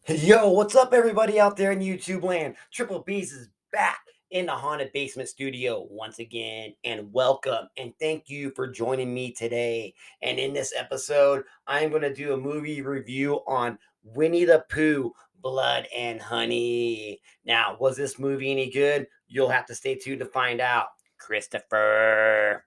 Yo, what's up, everybody out there in YouTube land? Triple B's is back in the Haunted Basement Studio once again, and welcome and thank you for joining me today. And in this episode, I'm going to do a movie review on Winnie the Pooh, Blood and Honey. Now, was this movie any good? You'll have to stay tuned to find out. Christopher.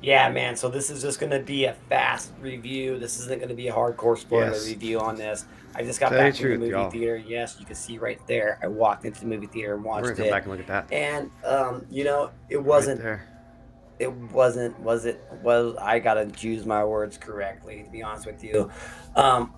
Yeah, man. So this is just going to be a fast review. This isn't going to be a hardcore spoiler Yes. review on this. I just got Tell you back the from the truth, movie y'all. theater. Yes, you can see right there. I walked into the movie theater and We're gonna watched come back it. and look at that. And it Right wasn't there. was I got to choose my words correctly to be honest with you. Um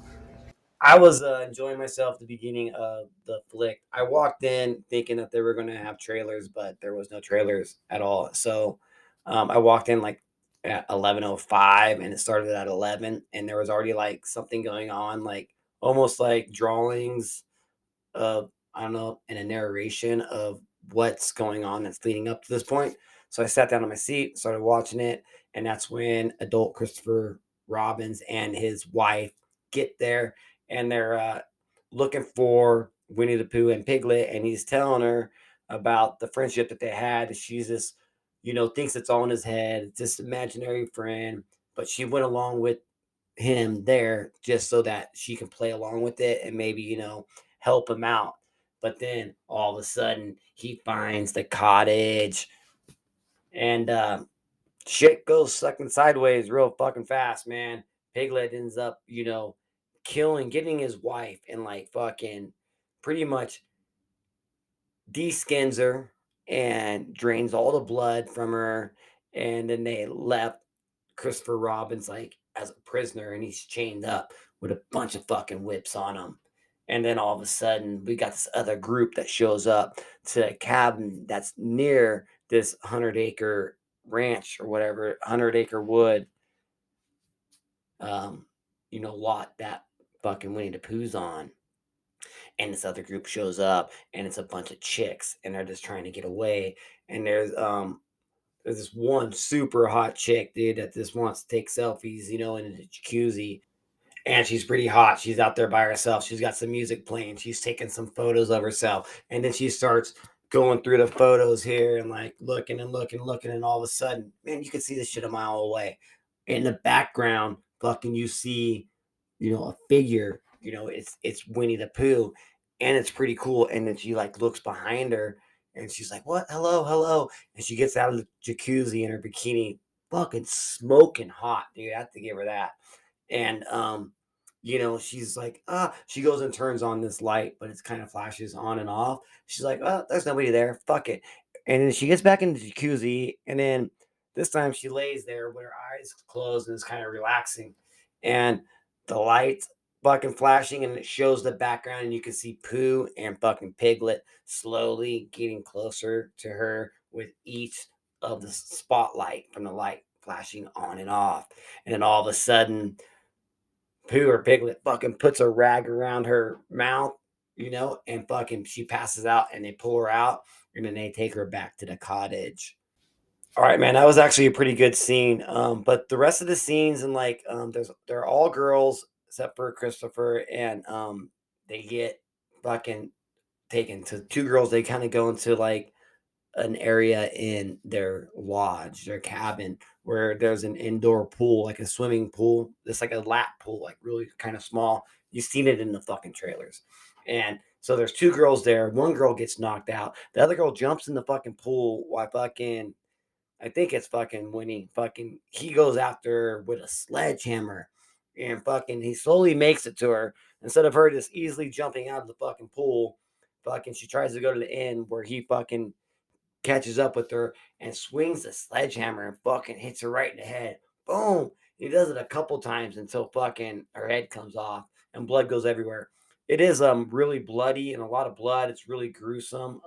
I was enjoying myself at the beginning of the flick. I walked in thinking that they were going to have trailers, but there was no trailers at all. So I walked in like at 11:05, and it started at 11, and there was already like something going on, like almost like drawings of, I don't know, and a narration of what's going on that's leading up to this point. So I sat down on my seat, started watching it, and that's when adult Christopher Robbins and his wife get there, and they're looking for Winnie the Pooh and Piglet, and he's telling her about the friendship that they had. She's just, thinks it's all in his head. It's this imaginary friend, but she went along with him there just so that she can play along with it and maybe, help him out. But then all of a sudden he finds the cottage, and shit goes sucking sideways real fucking fast, man. Piglet ends up, getting his wife and like fucking pretty much de-skins her and drains all the blood from her. And then they left Christopher Robin's like as a prisoner, and he's chained up with a bunch of fucking whips on him. And then all of a sudden, we got this other group that shows up to a cabin that's near this 100-acre ranch or whatever, 100-acre wood, lot that fucking Winnie the Pooh's on. And this other group shows up, and it's a bunch of chicks, and they're just trying to get away. And there's this one super hot chick, dude, that just wants to take selfies, in the jacuzzi. And she's pretty hot. She's out there by herself. She's got some music playing. She's taking some photos of herself. And then she starts going through the photos here and like looking and looking, looking. And all of a sudden, man, you can see this shit a mile away. In the background, fucking you see, a figure, it's Winnie the Pooh. And it's pretty cool. And then she like looks behind her and she's like, "What? Hello, hello." And she gets out of the jacuzzi in her bikini, fucking smoking hot, dude. I have to give her that. And she's like, she goes and turns on this light, but it's kind of flashes on and off. She's like, "Oh, there's nobody there. Fuck it." And then she gets back in the jacuzzi, and then this time she lays there with her eyes closed and is kind of relaxing. And the lights fucking flashing, and it shows the background, and you can see Pooh and fucking Piglet slowly getting closer to her with each of the spotlight from the light flashing on and off. And then all of a sudden, Pooh or Piglet fucking puts a rag around her mouth, and fucking she passes out, and they pull her out, and then they take her back to the cottage. All right, man, that was actually a pretty good scene. But the rest of the scenes and like they're all girls except for Christopher, and they get fucking taken to two girls. They kind of go into like an area in their lodge, their cabin, where there's an indoor pool, like a swimming pool. It's like a lap pool, like really kind of small. You've seen it in the fucking trailers. And so there's two girls there. One girl gets knocked out. The other girl jumps in the fucking pool while fucking, I think it's fucking Winnie, fucking, he goes after her with a sledgehammer, and fucking, he slowly makes it to her. Instead of her just easily jumping out of the fucking pool, fucking, she tries to go to the end where he fucking catches up with her and swings the sledgehammer and fucking hits her right in the head. Boom. He does it a couple times until fucking her head comes off and blood goes everywhere. It is really bloody and a lot of blood. It's really gruesome.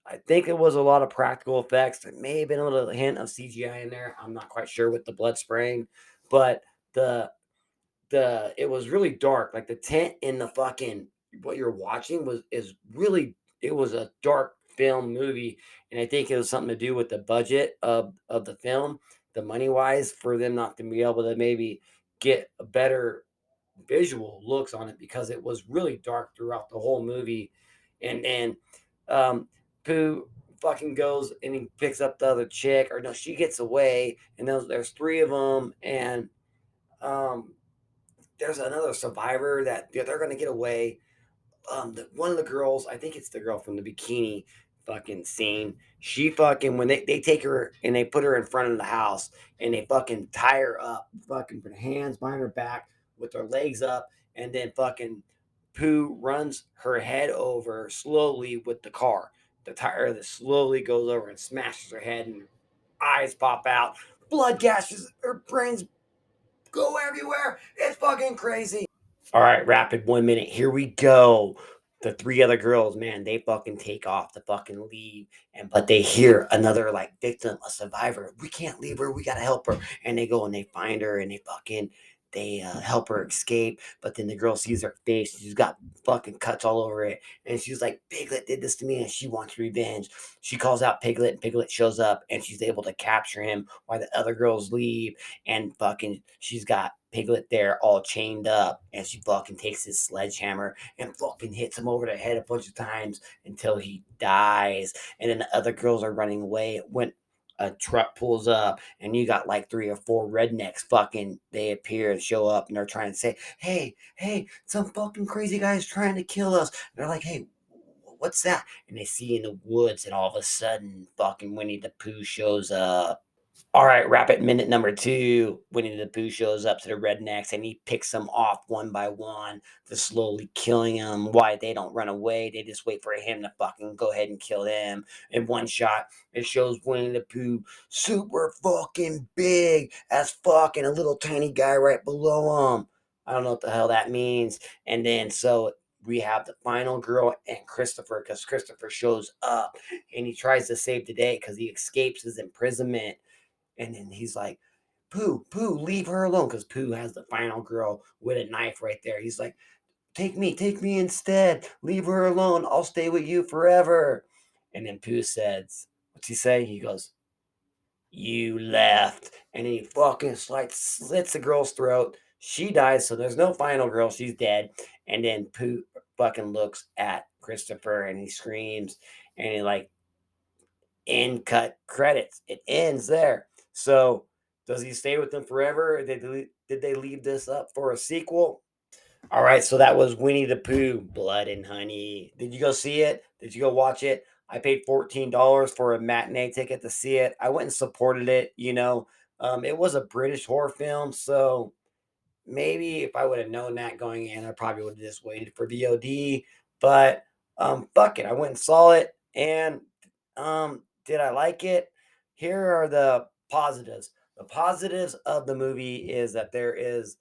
I think it was a lot of practical effects. There may have been a little hint of CGI in there. I'm not quite sure with the blood spraying, but the it was really dark. Like the tent in the fucking what you're watching was is really it was a dark film movie, and I think it was something to do with the budget of the film, the money wise, for them not to be able to maybe get a better visual looks on it because it was really dark throughout the whole movie. And then um Pooh fucking goes and he picks up the other chick, or no, she gets away, and there's three of them, and um there's another survivor that they're gonna get away. One of the girls, I think it's the girl from the bikini fucking scene. She fucking when they take her and they put her in front of the house and they fucking tie her up, fucking put hands behind her back with her legs up, and then fucking Pooh runs her head over slowly with the car. The tire that slowly goes over and smashes her head, and her eyes pop out, blood gashes, her brains go everywhere. It's fucking crazy. All right, rapid 1 minute. Here we go. The three other girls, man, they fucking take off to fucking leave, and but they hear another like victim, a survivor. We can't leave her. We gotta help her. And they go and they find her, and they help her escape. But then the girl sees her face. She's got fucking cuts all over it, and she's like, "Piglet did this to me, and she wants revenge." She calls out Piglet, and Piglet shows up, and she's able to capture him while the other girls leave, and fucking she's got Piglet there all chained up, and she fucking takes his sledgehammer and fucking hits him over the head a bunch of times until he dies. And then the other girls are running away when a truck pulls up, and you got like three or four rednecks fucking they appear and show up, and they're trying to say, hey, some fucking crazy guy's trying to kill us. And they're like, hey, what's that? And they see in the woods, and all of a sudden fucking Winnie the Pooh shows up. All right, rapid minute number two. Winnie the Pooh shows up to the rednecks and he picks them off one by one, just slowly killing them. Why they don't run away? They just wait for him to fucking go ahead and kill them in one shot. It shows Winnie the Pooh super fucking big as fuck and a little tiny guy right below him. I don't know what the hell that means. And then so we have the final girl and Christopher, because Christopher shows up and he tries to save the day because he escapes his imprisonment, and then he's like, Pooh, leave her alone. Because Pooh has the final girl with a knife right there. He's like, take me instead. Leave her alone. I'll stay with you forever. And then Pooh says, what's he say? He goes, you left. And he fucking slits the girl's throat. She dies. So there's no final girl. She's dead. And then Pooh fucking looks at Christopher and he screams. And he like end cut credits. It ends there. So does he stay with them forever? Did they leave this up for a sequel? All right, so that was Winnie the Pooh, Blood and Honey. Did you go see it? Did you go watch it? I paid $14 for a matinee ticket to see it. I went and supported it. It was a British horror film, so maybe if I would have known that going in, I probably would have just waited for VOD. But fuck it, I went and saw it, and did I like it? Here are the positives. The positives of the movie is that there is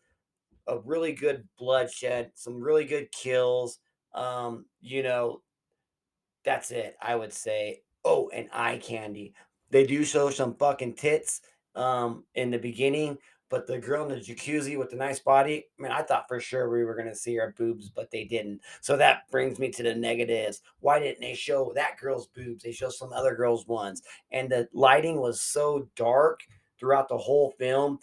a really good bloodshed, some really good kills. You know, that's it, I would say. Oh, and eye candy. They do show some fucking tits in the beginning, but the girl in the jacuzzi with the nice body, man, I thought for sure we were gonna see her boobs, but they didn't. So that brings me to the negatives. Why didn't they show that girl's boobs? They show some other girls' ones. And the lighting was so dark throughout the whole film.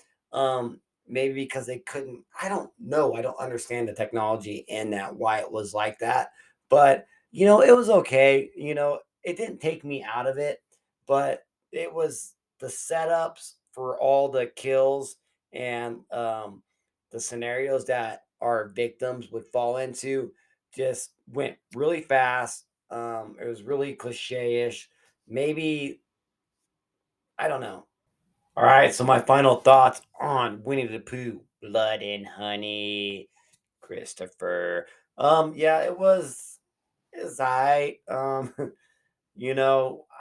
Maybe because they couldn't, I don't know. I don't understand the technology in that, why it was like that. But it was okay. It didn't take me out of it, but it was the setups for all the kills and the scenarios that our victims would fall into just went really fast. It was really cliche-ish. Maybe, I don't know. All right, so my final thoughts on Winnie the Pooh, Blood and Honey, Christopher. Yeah, it's alright.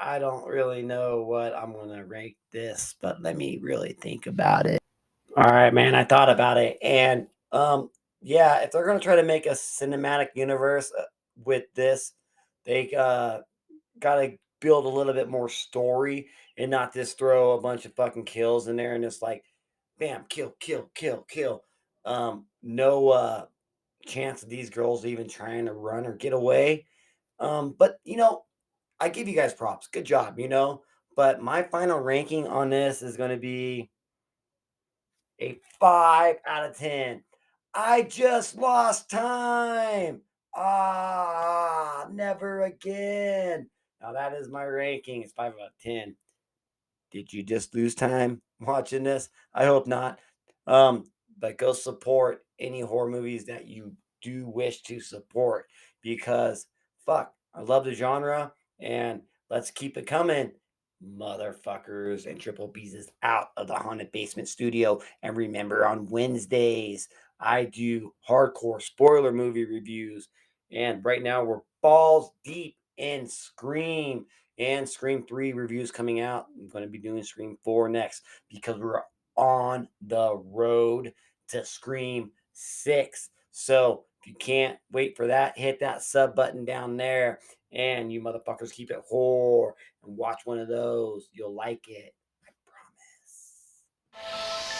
I don't really know what I'm gonna rate this, but let me really think about it. All right, man. I thought about it, and yeah, if they're gonna try to make a cinematic universe with this, they gotta build a little bit more story and not just throw a bunch of fucking kills in there and it's like, bam, kill, kill, kill, kill. No chance of these girls even trying to run or get away. But I give you guys props. Good job. But my final ranking on this is going to be a 5 out of 10. I just lost time. Never again. Now that is my ranking. It's 5 out of 10. Did you just lose time watching this? I hope not. Um, but go support any horror movies that you do wish to support because fuck, I love the genre and let's keep it coming. Motherfuckers and Triple B's is out of the Haunted Basement Studio. And remember, on Wednesdays, I do hardcore spoiler movie reviews. And right now, we're balls deep in Scream and Scream 3 reviews coming out. I'm going to be doing Scream 4 next because we're on the road to Scream 6. So if you can't wait for that, hit that sub button down there. And you motherfuckers keep it whore and watch one of those. You'll like it. I promise.